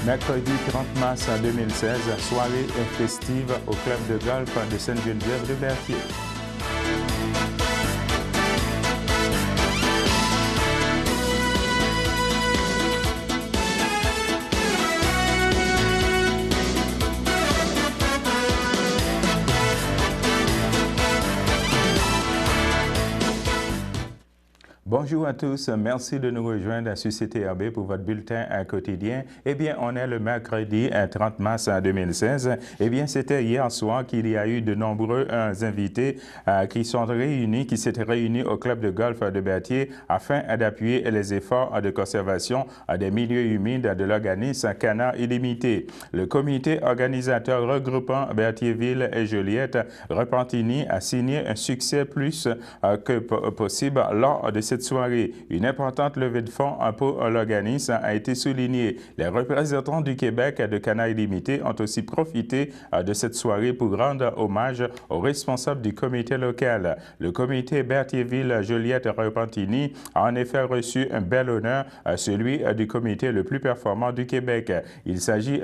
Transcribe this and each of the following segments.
Mercredi 30 mars 2016, soirée festive au club de golf de Sainte-Geneviève-de-Berthier. Bonjour à tous, merci de nous rejoindre sur CTRB pour votre bulletin quotidien. Eh bien, on est le mercredi 30 mars 2016. Eh bien, c'était hier soir qu'il y a eu de nombreux invités qui s'étaient réunis au club de golf de Berthier afin d'appuyer les efforts de conservation des milieux humides de l'organisme Canard Illimité. Le comité organisateur regroupant Berthierville et Joliette Repentigny a signé un succès plus que possible lors de cette soirée. Une importante levée de fonds pour l'organisme a été soulignée. Les représentants du Québec de Canard Illimité ont aussi profité de cette soirée pour rendre hommage aux responsables du comité local. Le comité Berthierville-Joliette Repentigny a en effet reçu un bel honneur, celui du comité le plus performant du Québec. Il s'agit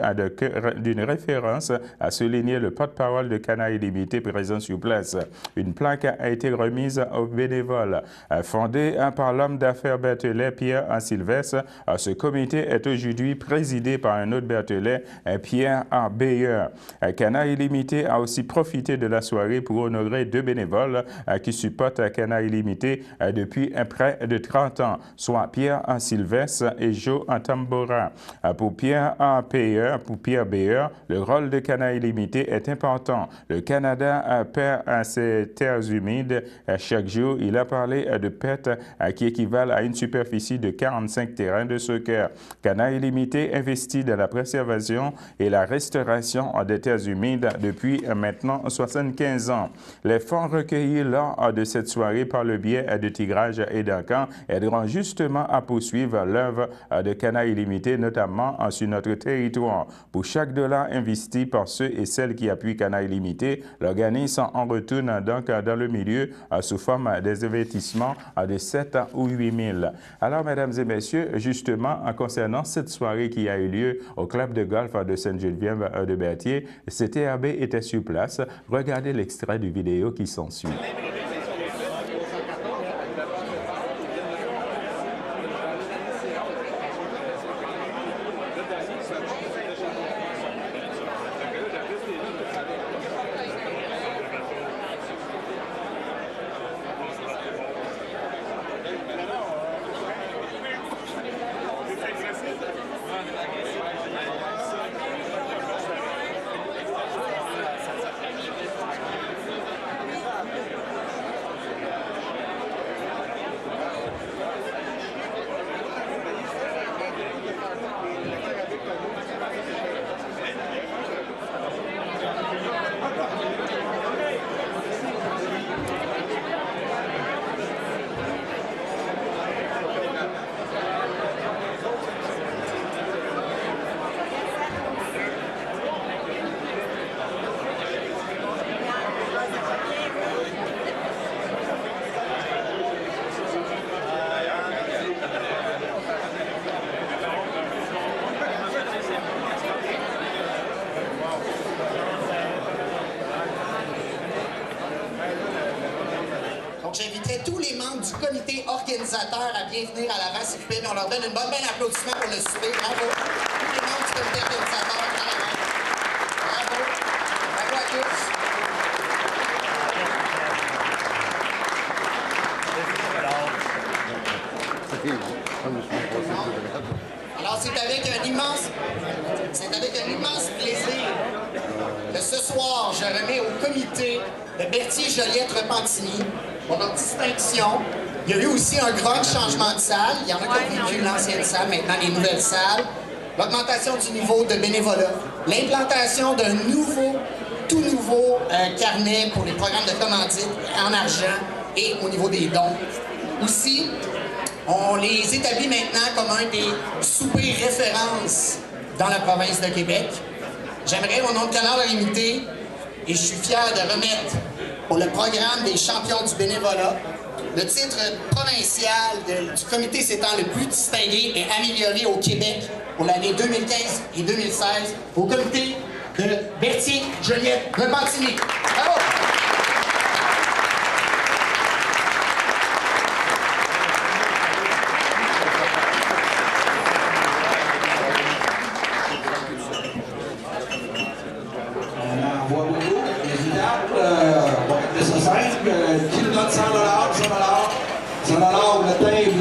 d'une référence à souligner le porte-parole de Canard Illimité présent sur place. Une plaque a été remise aux bénévoles. Fondé par l'homme d'affaires berthelais Pierre Sylvestre, ce comité est aujourd'hui présidé par un autre berthelais, Pierre Beyer. Canard Illimité a aussi profité de la soirée pour honorer deux bénévoles qui supportent Canard Illimité depuis près de 30 ans, soit Pierre Sylvestre et Joe Tambora. Pour Pierre Beyer, le rôle de Canard Illimité est important. Le Canada perd ses terres humides chaque jour. Il a parlé de pertes qui équivalent à une superficie de 45 terrains de soccer. Canard Illimité investit dans la préservation et la restauration des terres humides depuis maintenant 75 ans. Les fonds recueillis lors de cette soirée par le biais de tirage et d'encans aideront justement à poursuivre l'œuvre de Canard Illimité, notamment sur notre territoire. Pour chaque dollar investi par ceux et celles qui appuient Canard Illimité, l'organisme en retourne donc dans le milieu sous forme des investissements de 7 ou 8 000. Alors, mesdames et messieurs, justement, concernant cette soirée qui a eu lieu au club de golf de Sainte-Geneviève de Berthier, CTRB était sur place. Regardez l'extrait du vidéo qui s'ensuit. J'inviterai tous les membres du comité organisateur à bien venir à l'avant, s'il vous plaît. On leur donne une bonne applaudissement pour le souper. Bravo. Tous les membres du comité organisateur à l'avant. Bravo. Bravo à tous. Alors, c'est avec un immense plaisir que ce soir, je remets au comité de Berthier-Joliette Repentigny, pour leur distinction. Il y a eu aussi un grand changement de salle. Il y en a qui ont vécu l'ancienne salle, maintenant les nouvelles salles. L'augmentation du niveau de bénévolat. L'implantation d'un tout nouveau carnet pour les programmes de commandite en argent et au niveau des dons. Aussi, on les établit maintenant comme un des soupers références dans la province de Québec. J'aimerais, au nom de Canard Illimité, et je suis fier de remettre pour le programme des champions du bénévolat, le titre provincial du comité s'étant le plus distingué et amélioré au Québec pour l'année 2015 et 2016 au comité de Berthier, Joliette, Repentigny. Bravo!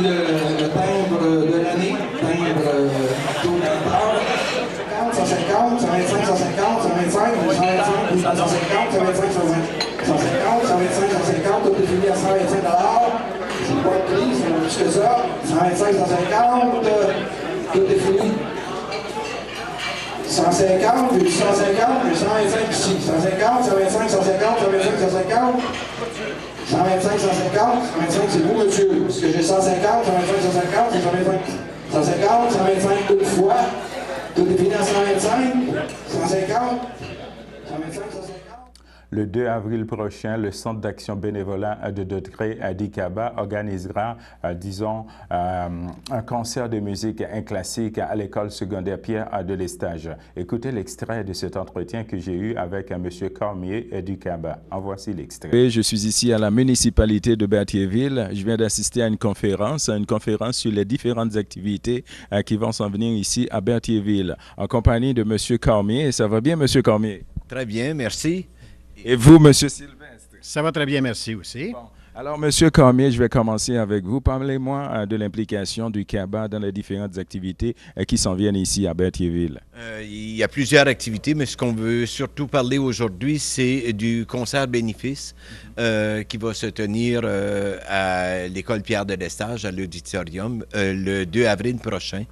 Le timbre de l'année, timbre taux d'entrée, 150, 125, 150, 125, 125, 150, 125, 150, 125, 150, tout est fini à 125 $. C'est pas de prix, c'est plus que ça. 125, 150, tout est fini. 150, j'ai dit 150, j'ai 125 ici. 150, 125, 150, 125, 150. 125, 150, 125, c'est vous, monsieur. Parce que j'ai 150, 125, 150, c'est 125. 150, 125 deux fois. Tout est fini à 125, 150, 125, 150. Le 2 avril prochain, le Centre d'action bénévolat de Dauderay à Dikaba organisera, un concert de musique classique à l'école secondaire Pierre de l'Estage. Écoutez l'extrait de cet entretien que j'ai eu avec M. Cormier et Dikaba. En voici l'extrait. Je suis ici à la municipalité de Berthierville. Je viens d'assister à une conférence sur les différentes activités qui vont s'en venir ici à Berthierville, en compagnie de M. Cormier. Ça va bien, M. Cormier? Très bien, merci. Et vous, M. Sylvestre? Ça va très bien, merci aussi. Bon. Alors, M. Cormier, je vais commencer avec vous. Parlez-moi de l'implication du CABA dans les différentes activités qui s'en viennent ici à Berthierville. Il y a plusieurs activités, mais ce qu'on veut surtout parler aujourd'hui, c'est du concert bénéfice qui va se tenir à l'école Pierre de l'Estage, à l'auditorium, le 2 avril prochain.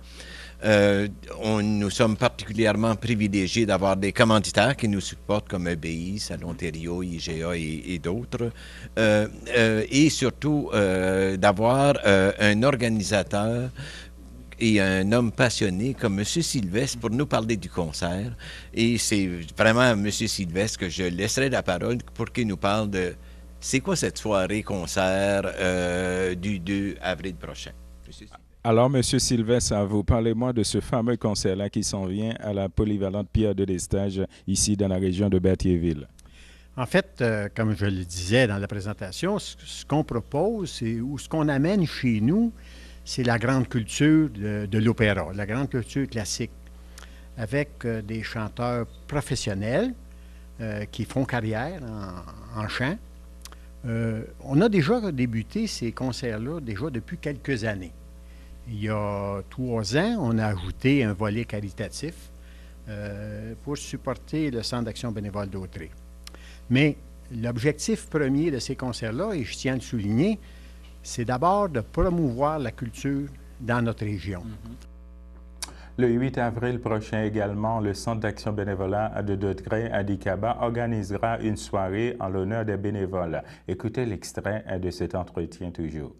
Nous sommes particulièrement privilégiés d'avoir des commanditaires qui nous supportent comme EBI, Salon Ontario, IGA et d'autres. Et surtout d'avoir un organisateur et un homme passionné comme M. Sylvestre pour nous parler du concert. Et c'est vraiment à M. Sylvestre que je laisserai la parole pour qu'il nous parle de c'est quoi cette soirée-concert du 2 avril prochain. Alors, M. Sylvestre, vous parlez-moi de ce fameux concert-là qui s'en vient à la polyvalente Pierre de l'Estage, ici dans la région de Berthierville. En fait, comme je le disais dans la présentation, ce qu'on propose, ou ce qu'on amène chez nous, c'est la grande culture de l'opéra, la grande culture classique, avec des chanteurs professionnels qui font carrière en chant. On a déjà débuté ces concerts-là déjà depuis quelques années. Il y a 3 ans, on a ajouté un volet caritatif pour supporter le Centre d'action bénévole d'Autrey. Mais l'objectif premier de ces concerts-là, et je tiens à le souligner, c'est d'abord de promouvoir la culture dans notre région. Le 8 avril prochain également, le Centre d'action bénévolat de Dauderay à Dikaba organisera une soirée en l'honneur des bénévoles. Écoutez l'extrait de cet entretien toujours.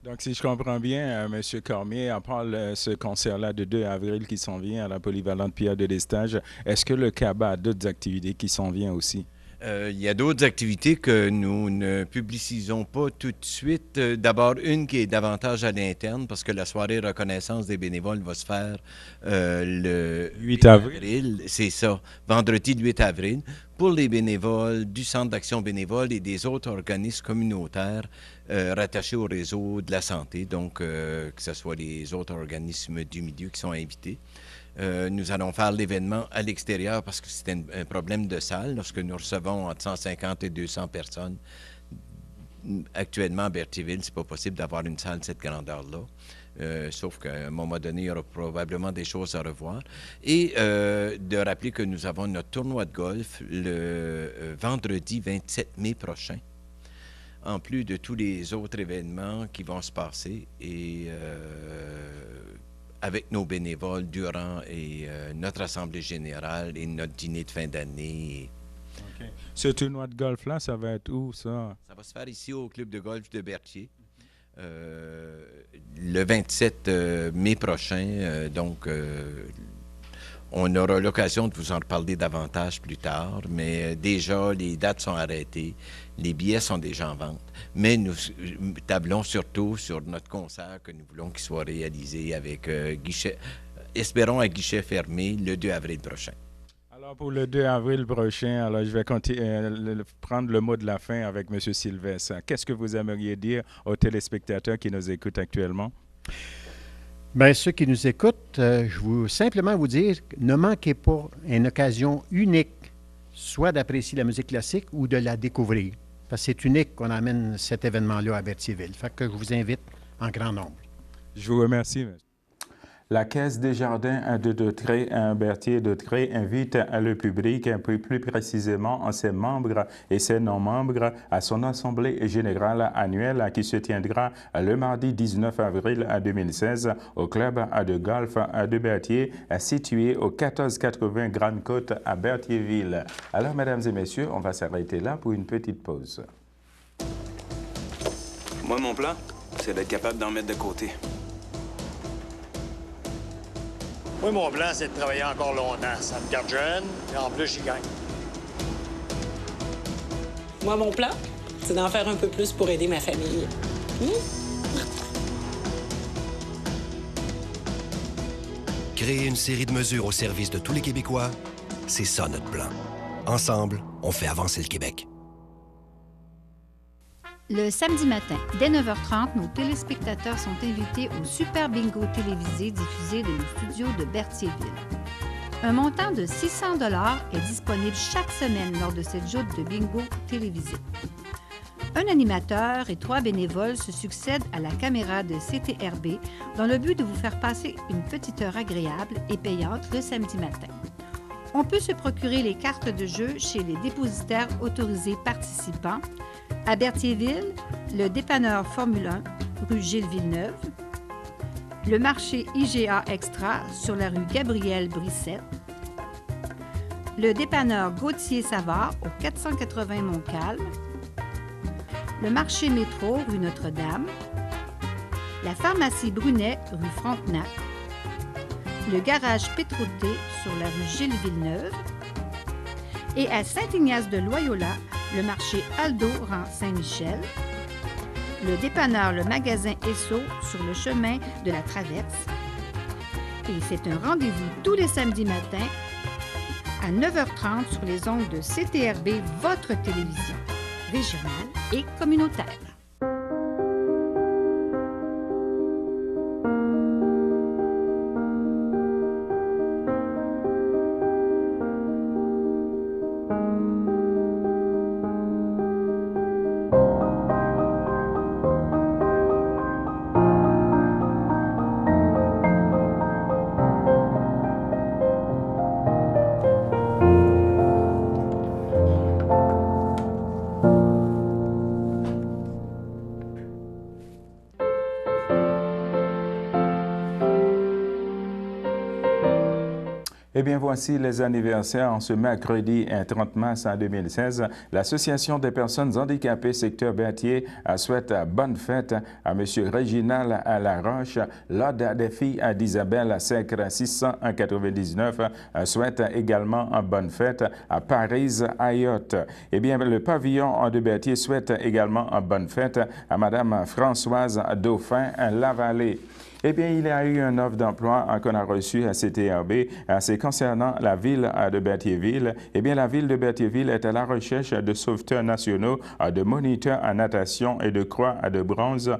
Donc, si je comprends bien, M. Cormier, à part ce concert-là de 2 avril qui s'en vient à la polyvalente Pierre de l'Estage, est-ce que le CABA a d'autres activités qui s'en viennent aussi? Il y a d'autres activités que nous ne publicisons pas tout de suite. D'abord, une qui est davantage à l'interne, parce que la soirée reconnaissance des bénévoles va se faire le 8 avril. C'est ça, vendredi le 8 avril, pour les bénévoles du Centre d'action bénévole et des autres organismes communautaires rattachés au réseau de la santé, donc que ce soit les autres organismes du milieu qui sont invités. Nous allons faire l'événement à l'extérieur parce que c'est un problème de salle. Lorsque nous recevons entre 150 et 200 personnes, actuellement à Berthierville, c'est pas possible d'avoir une salle de cette grandeur-là. Sauf qu'à un moment donné, il y aura probablement des choses à revoir. Et de rappeler que nous avons notre tournoi de golf le vendredi 27 mai prochain, en plus de tous les autres événements qui vont se passer. Et avec nos bénévoles durant notre assemblée générale et notre dîner de fin d'année. Okay. Ce tournoi de golf-là, ça va être où, ça? Ça va se faire ici au club de golf de Berthier. Le 27 mai prochain, donc on aura l'occasion de vous en reparler davantage plus tard, mais déjà, les dates sont arrêtées, les billets sont déjà en vente, mais nous tablons surtout sur notre concert que nous voulons qu'il soit réalisé avec espérons à guichet fermé le 2 avril prochain. Alors, pour le 2 avril prochain, alors je vais prendre le mot de la fin avec M. Sylvestre. Qu'est-ce que vous aimeriez dire aux téléspectateurs qui nous écoutent actuellement? Bien, ceux qui nous écoutent, je veux simplement vous dire, ne manquez pas une occasion unique, soit d'apprécier la musique classique ou de la découvrir. Parce que c'est unique qu'on amène cet événement-là à Berthierville. Fait que je vous invite en grand nombre. Je vous remercie, monsieur. La Caisse des Jardins de Dautrey, Berthier-Dautrey, invite le public, un peu plus précisément ses membres et ses non-membres, à son Assemblée générale annuelle qui se tiendra le mardi 19 avril 2016 au club de golf de Berthier, situé au 1480 Grande-Côte à Berthierville. Alors, mesdames et messieurs, on va s'arrêter là pour une petite pause. Moi, mon plan, c'est d'être capable d'en mettre de côté. Moi, mon plan, c'est de travailler encore longtemps. Ça me garde jeune, et en plus, j'y gagne. Moi, mon plan, c'est d'en faire un peu plus pour aider ma famille. Créer une série de mesures au service de tous les Québécois, c'est ça notre plan. Ensemble, on fait avancer le Québec. Le samedi matin, dès 9h30, nos téléspectateurs sont invités au Super Bingo télévisé diffusé de nos studios de Berthierville. Un montant de 600 $ est disponible chaque semaine lors de cette joute de bingo télévisé. Un animateur et 3 bénévoles se succèdent à la caméra de CTRB dans le but de vous faire passer une petite heure agréable et payante le samedi matin. On peut se procurer les cartes de jeu chez les dépositaires autorisés participants à Berthierville, le dépanneur Formule 1, rue Gilles Villeneuve, le marché IGA Extra sur la rue Gabriel Brissette, le dépanneur Gauthier Savard au 480 Montcalm, le marché Métro rue Notre-Dame, la pharmacie Brunet rue Frontenac, le garage Pétroté sur la rue Gilles Villeneuve et à Saint-Ignace-de-Loyola, le marché Aldo rang Saint-Michel, le dépanneur Le Magasin Esso sur le chemin de la Traverse. Et c'est un rendez-vous tous les samedis matins à 9h30 sur les ondes de CTRB, votre télévision régionale et communautaire. Eh bien, voici les anniversaires. En ce mercredi 30 mars 2016, l'Association des personnes handicapées secteur Berthier souhaite bonne fête à M. Réginald Laroche. L'Ordre des filles d'Isabelle Secre 699 souhaite également bonne fête à Paris Ayotte. Eh bien, le pavillon de Berthier souhaite également bonne fête à Mme Françoise Dauphin Lavallée. Eh bien, il y a eu une offre d'emploi qu'on a reçue à CTRB. C'est concernant la ville de Berthierville. Eh bien, la ville de Berthierville est à la recherche de sauveteurs nationaux, de moniteurs en natation et de croix de bronze.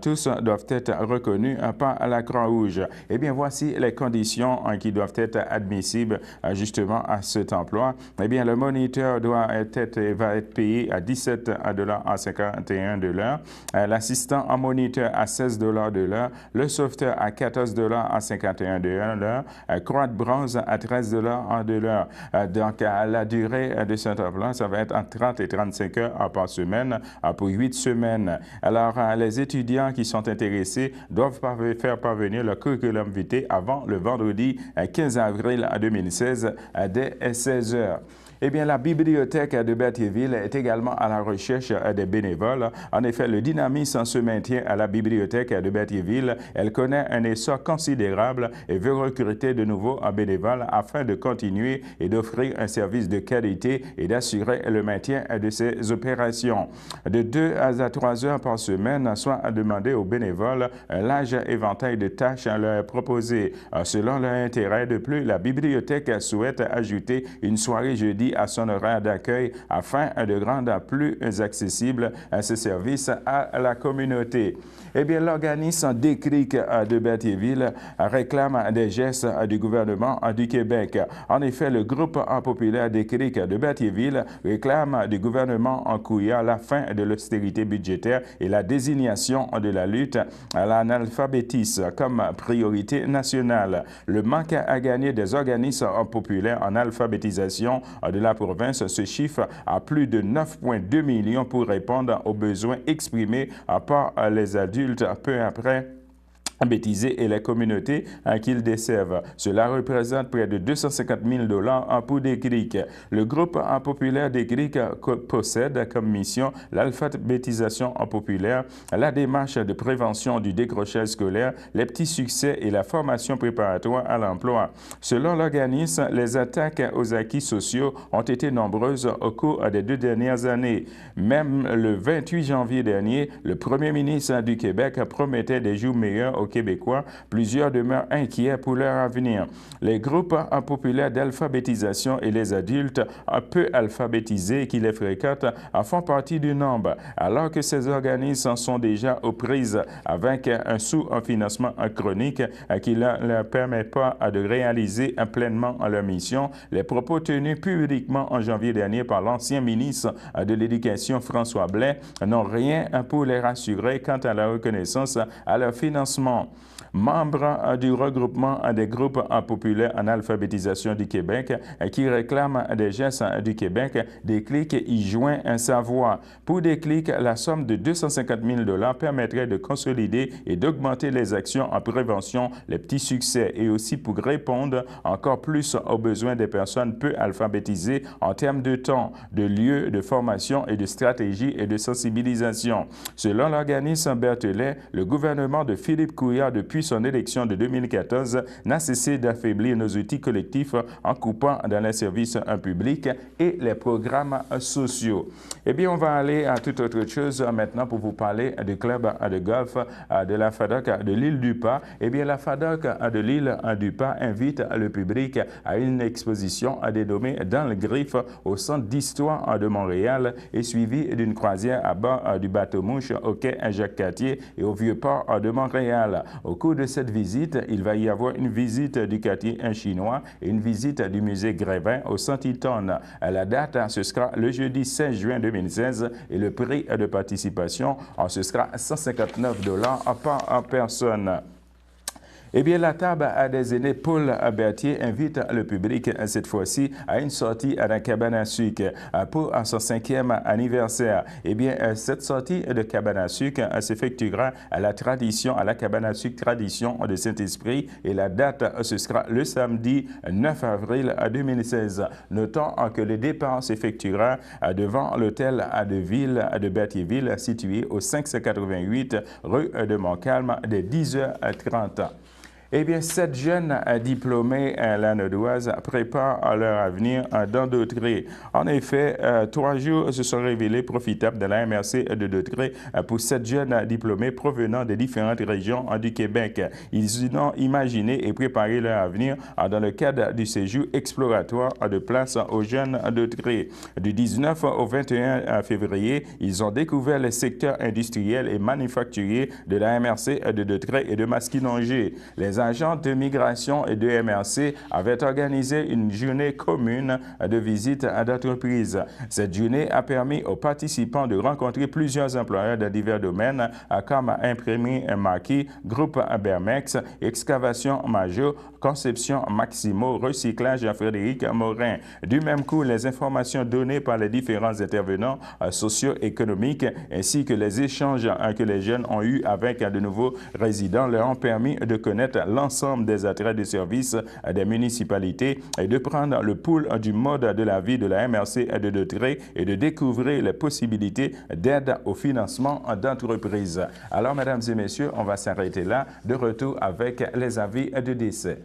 Tous doivent être reconnus par la Croix-Rouge. Eh bien, voici les conditions qui doivent être admissibles justement à cet emploi. Eh bien, le moniteur va être payé à 17,51 $ de l'heure. L'assistant en moniteur à 16 $ de l'heure. Le sauveteur à 14,51 $ de l'heure, croix de bronze à 13 $ de l'heure. Donc, la durée de cet emploi, ça va être entre 30 et 35 heures par semaine pour 8 semaines. Alors, les étudiants qui sont intéressés doivent faire parvenir leur curriculum vitae avant le vendredi 15 avril 2016 dès 16 heures. Eh bien, la bibliothèque de Berthierville est également à la recherche des bénévoles. En effet, le dynamisme se maintient à la bibliothèque de Berthierville. Elle connaît un essor considérable et veut recruter de nouveaux bénévoles afin de continuer et d'offrir un service de qualité et d'assurer le maintien de ses opérations. De 2 à 3 heures par semaine, soit à demander aux bénévoles un large éventail de tâches à leur proposer. Selon leur intérêt, de plus, la bibliothèque souhaite ajouter une soirée jeudi à son horaire d'accueil afin de rendre plus accessible ce service à la communauté. Eh bien, l'organisme Déclic de Berthierville réclame des gestes du gouvernement du Québec. En effet, le groupe populaire Déclic de Berthierville réclame du gouvernement en Couillard la fin de l'austérité budgétaire et la désignation de la lutte à l'analphabétisme comme priorité nationale. Le manque à gagner des organismes populaires en alphabétisation de la province se chiffre à plus de 9,2 millions pour répondre aux besoins exprimés par les adultes peu après bêtisés et les communautés qu'ils desservent. Cela représente près de 250 000 $ pour Déclic. Le groupe populaire Déclic possède comme mission l'alphabétisation populaire, la démarche de prévention du décrochage scolaire, les petits succès et la formation préparatoire à l'emploi. Selon l'organisme, les attaques aux acquis sociaux ont été nombreuses au cours des 2 dernières années. Même le 28 janvier dernier, le premier ministre du Québec promettait des jours meilleurs aux Québécois. Plusieurs demeurent inquiets pour leur avenir. Les groupes populaires d'alphabétisation et les adultes peu alphabétisés qui les fréquentent font partie du nombre, alors que ces organismes sont déjà aux prises avec un sous-financement chronique qui ne leur permet pas de réaliser pleinement leur mission. Les propos tenus publiquement en janvier dernier par l'ancien ministre de l'Éducation François Blais n'ont rien pour les rassurer quant à la reconnaissance à leur financement. Membre du regroupement des groupes populaires en alphabétisation du Québec qui réclament des gestes du Québec, Déclic y joint sa voix. Pour Déclic, la somme de 250 000 $ permettrait de consolider et d'augmenter les actions en prévention, les petits succès et aussi pour répondre encore plus aux besoins des personnes peu alphabétisées en termes de temps, de lieux, de formation et de stratégie et de sensibilisation. Selon l'organisme Berthellet, le gouvernement de Philippe Couillard depuis son élection de 2014 n'a cessé d'affaiblir nos outils collectifs en coupant dans les services publics et les programmes sociaux. Eh bien, on va aller à toute autre chose maintenant pour vous parler du club de golf de la FADOC de l'île du Pas. Eh bien, la FADOC de l'île du Pas invite le public à une exposition dénommée Dans le Griffe au Centre d'histoire de Montréal et suivie d'une croisière à bord du bateau-mouche au quai Jacques-Cartier et au Vieux-Port de Montréal. Au cours de cette visite, il va y avoir une visite du quartier chinois et une visite du musée Grévin au Centre Hilton. La date, ce sera le jeudi 16 juin 2016 et le prix de participation, ce sera 159 $ par personne. Eh bien, la table à des aînés Paul Berthier invite le public cette fois-ci à une sortie à la cabane à sucre pour son 5e anniversaire. Eh bien, cette sortie de cabane à sucre s'effectuera à la cabane à sucre Tradition de Saint-Esprit et la date, ce sera le samedi 9 avril 2016. Notons que le départ s'effectuera devant l'hôtel de ville de Berthierville situé au 588 rue de Montcalm dès 10h30. Eh bien, 7 jeunes diplômés lanaudoises préparent leur avenir dans Dautrey. En effet, 3 jours se sont révélés profitables de la MRC de Dautrey pour 7 jeunes diplômés provenant des différentes régions du Québec. Ils ont imaginé et préparé leur avenir dans le cadre du séjour exploratoire de place aux jeunes Dautrey. Du 19 au 21 février, ils ont découvert les secteurs industriels et manufacturiers de la MRC de Dautrey et de Masquinongé. Les agents de migration et de MRC avaient organisé une journée commune de visite d'entreprise. Cette journée a permis aux participants de rencontrer plusieurs employeurs de divers domaines comme Imprimerie Marquis, Groupe Bermex, Excavation Major, Conception Maximo, Recyclage Frédéric Morin. Du même coup, les informations données par les différents intervenants socio-économiques ainsi que les échanges que les jeunes ont eus avec de nouveaux résidents leur ont permis de connaître l'ensemble des attraits de service des municipalités et de prendre le pouls du mode de la vie de la MRC de Dautrey et de découvrir les possibilités d'aide au financement d'entreprises. Alors, mesdames et messieurs, on va s'arrêter là. De retour avec les avis de décès.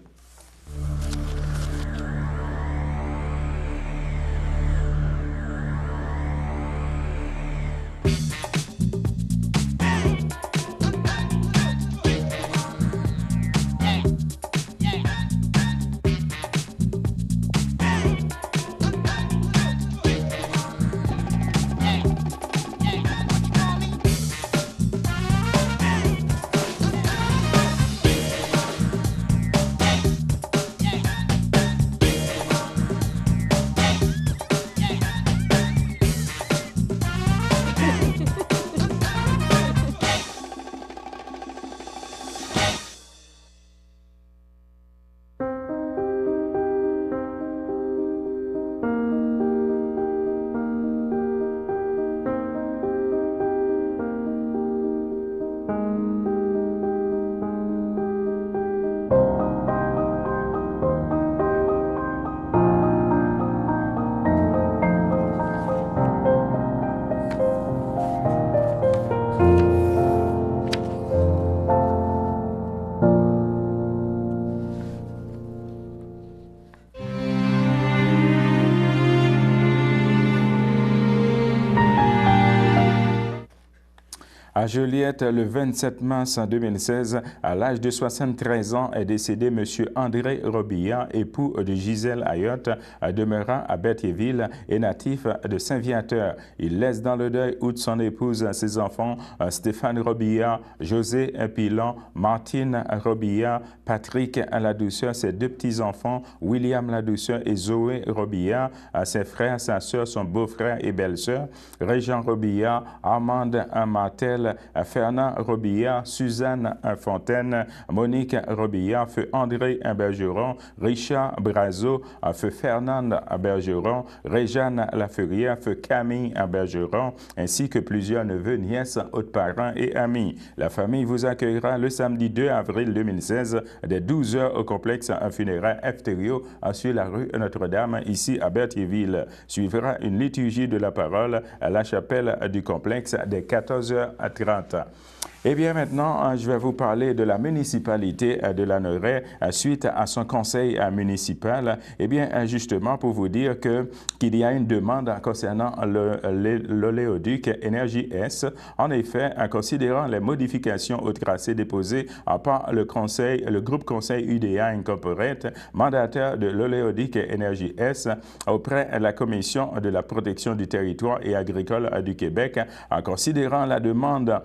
À Joliette, le 27 mars 2016, à l'âge de 73 ans, est décédé M. André Robillard, époux de Gisèle Ayotte, demeurant à Berthierville et natif de Saint-Viateur. Il laisse dans le deuil, outre son épouse, ses enfants, Stéphane Robillard, José Pilon, Martine Robillard, Patrick Ladouceur, ses deux petits-enfants, William Ladouceur et Zoé Robillard, ses frères, sa sœur, son beau-frère et belle-sœur, Régent Robillard, Armande Martel, Fernand Robillard, Suzanne Fontaine, Monique Robillard, feu André Bergeron, Richard Brazo, feu Fernand Bergeron, Réjeanne Laferrière, feu Camille Bergeron, ainsi que plusieurs neveux, nièces, autres parents et amis. La famille vous accueillera le samedi 2 avril 2016 dès 12 h au complexe funéraire Efterio sur la rue Notre-Dame, ici à Berthierville. Suivra une liturgie de la parole à la chapelle du complexe dès 14h30. Eh bien, maintenant, je vais vous parler de la municipalité de Lanoraie suite à son conseil municipal. Eh bien, justement, pour vous dire qu'il y a une demande concernant l'oléoduc Énergie S. En effet, considérant les modifications au tracé déposées par le groupe Conseil UDA Incorporate, mandataire de l'oléoduc Énergie S, auprès de la Commission de la protection du territoire et agricole du Québec, en considérant la demande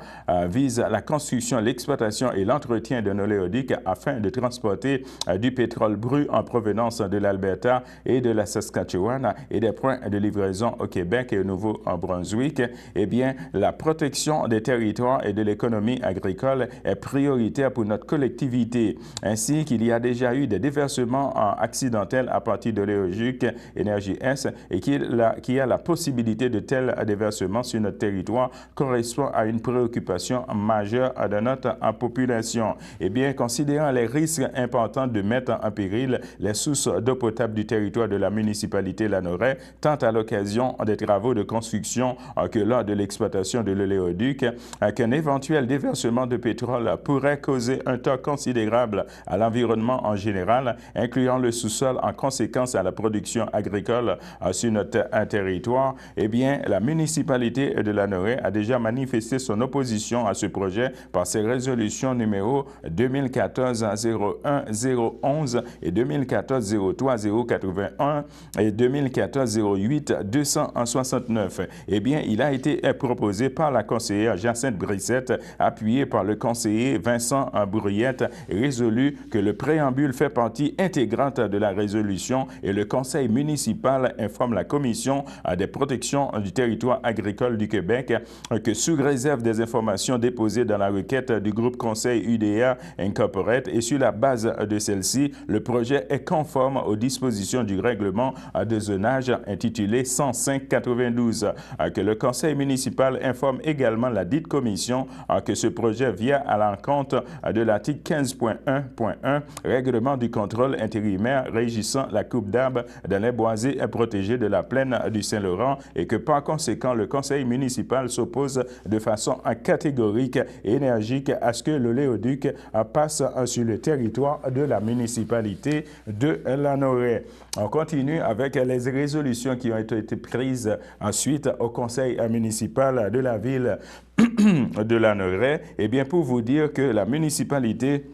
vise la construction, l'exploitation et l'entretien d'un oléoduc afin de transporter du pétrole brut en provenance de l'Alberta et de la Saskatchewan et des points de livraison au Québec et au Nouveau-Brunswick. Eh bien, la protection des territoires et de l'économie agricole est prioritaire pour notre collectivité, ainsi qu'il y a déjà eu des déversements accidentels à partir de l'oléoduc Énergie S et qu'il y a la possibilité de tels déversements sur notre territoire correspond à une préoccupation majeure de notre population. Eh bien, considérant les risques importants de mettre en péril les sources d'eau potable du territoire de la municipalité Lanoraie, tant à l'occasion des travaux de construction que lors de l'exploitation de l'oléoduc, qu'un éventuel déversement de pétrole pourrait causer un tort considérable à l'environnement en général, incluant le sous-sol en conséquence à la production agricole sur notre territoire, eh bien, la municipalité de Lanoraie a déjà manifesté son opposition à ce projet par ses résolutions numéro 2014-01-011 et 2014-03-081 et 2014-08-269. Eh bien, il a été proposé par la conseillère Jacinthe Brissette, appuyé par le conseiller Vincent Bourriette, et résolu que le préambule fait partie intégrante de la résolution et le conseil municipal informe la commission des protections du territoire agricole du Québec que sous réserve des informations déposées dans la requête du groupe Conseil UDA Incorporate et sur la base de celle-ci, le projet est conforme aux dispositions du règlement de zonage intitulé 105-92. Que le Conseil municipal informe également la dite commission que ce projet vient à l'encontre de l'article 15.1.1 règlement du contrôle intérimaire régissant la coupe d'arbres dans les boisés protégés de la plaine du Saint-Laurent et que par conséquent le Conseil municipal s'oppose de façon catégorique et énergique à ce que l'oléoduc passe sur le territoire de la municipalité de Lanoraie. On continue avec les résolutions qui ont été prises ensuite au Conseil municipal de la ville de Lanoraie. Eh bien, pour vous dire que la municipalité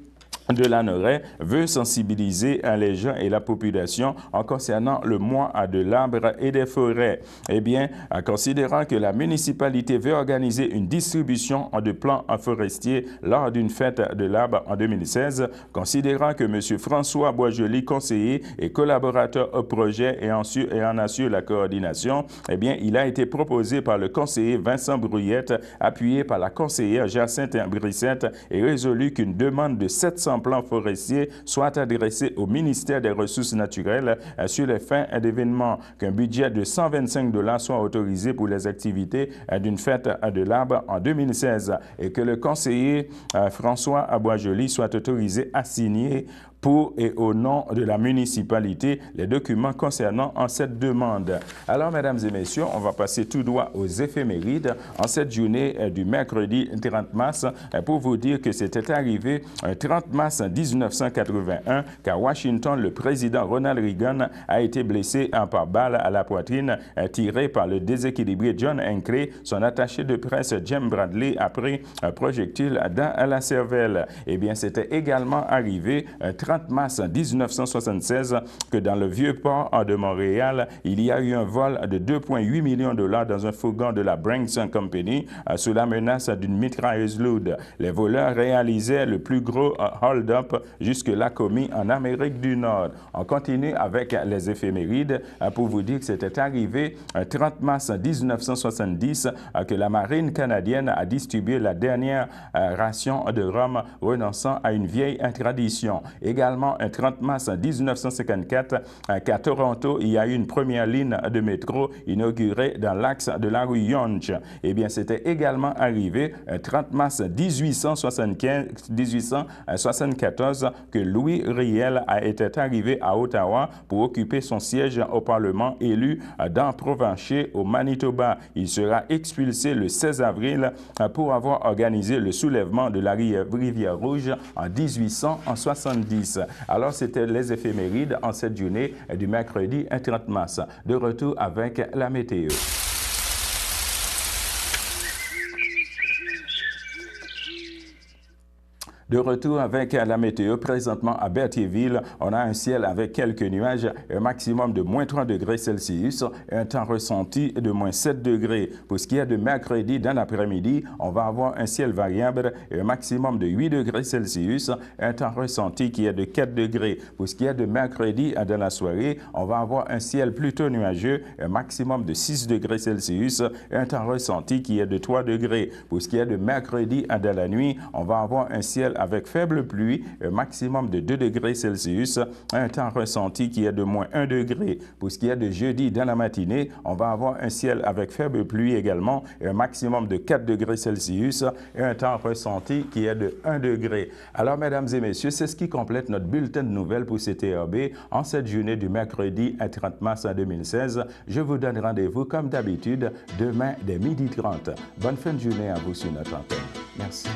de Lanoraie veut sensibiliser les gens et la population en concernant le mois de l'arbre et des forêts. Eh bien, considérant que la municipalité veut organiser une distribution de plants forestiers lors d'une fête de l'arbre en 2016, considérant que M. François Boisjoli, conseiller et collaborateur au projet et en assure la coordination, eh bien, il a été proposé par le conseiller Vincent Brouillette, appuyé par la conseillère Jacinthe Brissette et résolu qu'une demande de 700 plans forestiers soit adressé au ministère des Ressources naturelles sur les fins d'événements, qu'un budget de 125 $ soit autorisé pour les activités d'une fête de l'arbre en 2016 et que le conseiller François Boisjoli soit autorisé à signer pour et au nom de la municipalité les documents concernant cette demande. Alors, mesdames et messieurs, on va passer tout droit aux éphémérides en cette journée du mercredi 30 mars pour vous dire que c'était arrivé 30 mars 1981 qu'à Washington, le président Ronald Reagan a été blessé par balle à la poitrine tiré par le déséquilibré John Hinckley. Son attaché de presse James Bradley a pris un projectile dans la cervelle. Eh bien, c'était également arrivé 30 mars 1976 que dans le Vieux-Port de Montréal, il y a eu un vol de 2,8 millions de $ dans un fourgon de la Brinks Company sous la menace d'une mitrailleuse lourde. Les voleurs réalisaient le plus gros hold-up jusque-là commis en Amérique du Nord. On continue avec les éphémérides pour vous dire que c'était arrivé 30 mars 1970 que la marine canadienne a distribué la dernière ration de rhum renonçant à une vieille tradition. Également, un 30 mars 1954, qu'à Toronto, il y a eu une première ligne de métro inaugurée dans l'axe de la rue Yonge. Eh bien, c'était également arrivé un 30 mars 1874 que Louis Riel a été arrivé à Ottawa pour occuper son siège au Parlement élu dans Provencher au Manitoba. Il sera expulsé le 16 avril pour avoir organisé le soulèvement de la rivière Rouge en 1870. Alors, c'était les éphémérides en cette journée du mercredi 30 mars. De retour avec la météo. De retour avec la météo, présentement à Berthierville, on a un ciel avec quelques nuages, un maximum de moins 3 degrés Celsius, un temps ressenti de moins 7 degrés. Pour ce qui est de mercredi, dans l'après-midi, on va avoir un ciel variable, un maximum de 8 degrés Celsius, un temps ressenti qui est de 4 degrés. Pour ce qui est de mercredi, dans la soirée, on va avoir un ciel plutôt nuageux, un maximum de 6 degrés Celsius, un temps ressenti qui est de 3 degrés. Pour ce qui est de mercredi, dans la nuit, on va avoir un ciel avec faible pluie, un maximum de 2 degrés Celsius, un temps ressenti qui est de moins 1 degré. Pour ce qui est de jeudi dans la matinée, on va avoir un ciel avec faible pluie également, un maximum de 4 degrés Celsius, et un temps ressenti qui est de 1 degré. Alors, mesdames et messieurs, c'est ce qui complète notre bulletin de nouvelles pour CTRB en cette journée du mercredi 30 mars 2016. Je vous donne rendez-vous comme d'habitude demain dès 12h30. Bonne fin de journée à vous sur notre antenne. Merci.